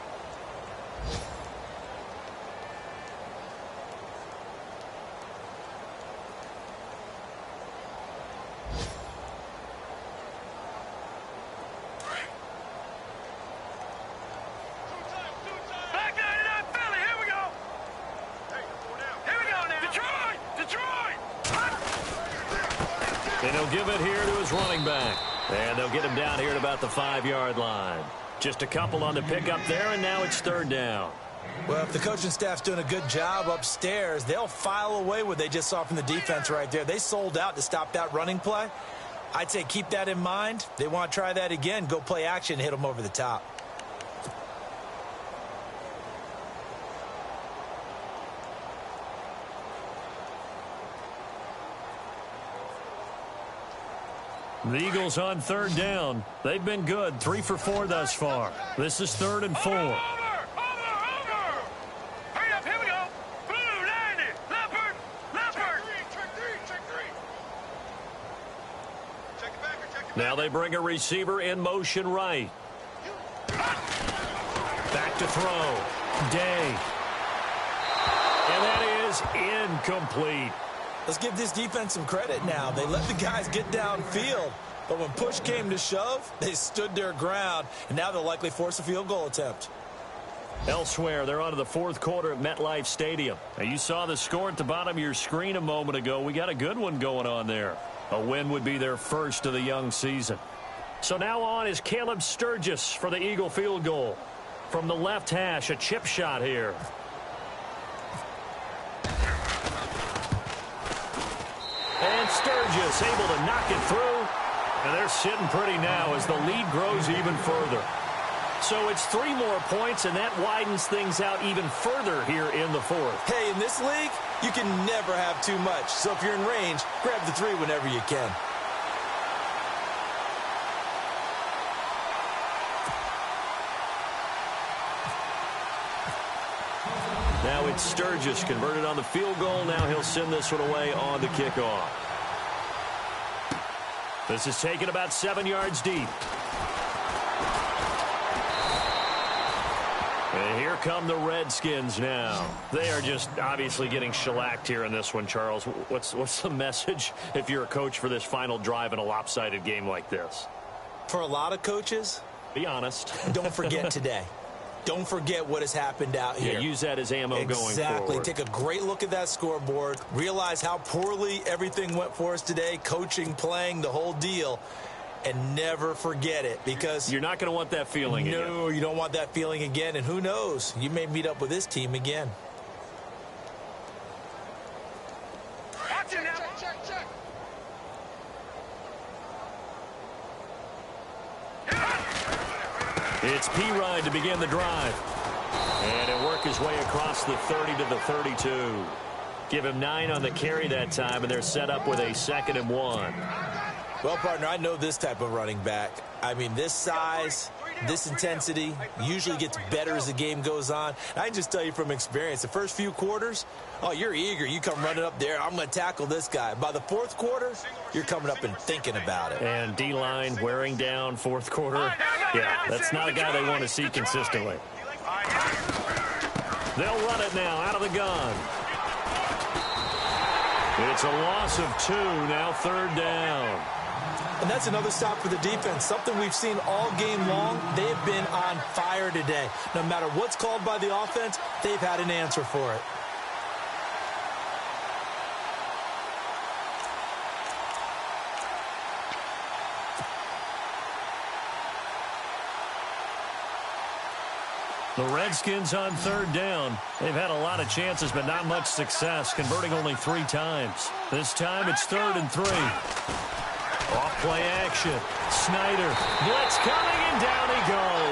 And he'll give it here to his running back. And they'll get him down here at about the 5-yard line. Just a couple on the pickup there, and now it's 3rd down. Well, if the coaching staff's doing a good job upstairs, they'll file away what they just saw from the defense right there. They sold out to stop that running play. I'd say keep that in mind. They want to try that again, go play action and hit them over the top. The Eagles on 3rd down. They've been good, 3 for 4 thus far. This is 3rd and 4. Over! Hurry up, here we go. Blue, 90. Leopard. Check 3. Check it back. Now they bring a receiver in motion right. Back to throw. Day. And that is incomplete. Let's give this defense some credit now. They let the guys get downfield, but when push came to shove, they stood their ground, and now they'll likely force a field goal attempt. Elsewhere, they're on to the 4th quarter at MetLife Stadium. Now, you saw the score at the bottom of your screen a moment ago. We got a good one going on there. A win would be their first of the young season. So now on is Caleb Sturgis for the Eagle field goal. From the left hash, a chip shot here. And Sturgis able to knock it through. And they're sitting pretty now as the lead grows even further. So it's 3 more points, and that widens things out even further here in the 4th. Hey, in this league, you can never have too much. So if you're in range, grab the 3 whenever you can. Now it's Sturgis converted on the field goal. Now he'll send this one away on the kickoff. This is taken about 7 yards deep. And here come the Redskins now. They are just obviously getting shellacked here in this one, Charles. What's the message if you're a coach for this final drive in a lopsided game like this? For a lot of coaches, be honest. don't forget today. don't forget what has happened out here. Yeah, use that as ammo going forward. Exactly. Take a great look at that scoreboard. Realize how poorly everything went for us today. Coaching, playing, the whole deal. And never forget it, because you're not going to want that feeling again. No, you don't want that feeling again. And who knows? You may meet up with this team again. Watch it now. Check. It's P-Ride to begin the drive. And he'll work his way across the 30 to the 32. Give him 9 on the carry that time, and they're set up with a 2nd and 1. Well, partner, I know this type of running back. I mean, this size, this intensity usually gets better as the game goes on. And I can just tell you from experience, the first few quarters, oh, you're eager. You come running up there, I'm going to tackle this guy. By the fourth quarter, you're coming up and thinking about it. And D-line wearing down fourth quarter. Yeah, that's not a guy they want to see consistently. They'll run it now out of the gun. It's a loss of 2, now 3rd down. And that's another stop for the defense. Something we've seen all game long. They have been on fire today. No matter what's called by the offense, they've had an answer for it. The Redskins on 3rd down. They've had a lot of chances, but not much success, converting only 3 times. This time it's 3rd and 3. Off play action. Snyder. Blitz coming, and down he goes.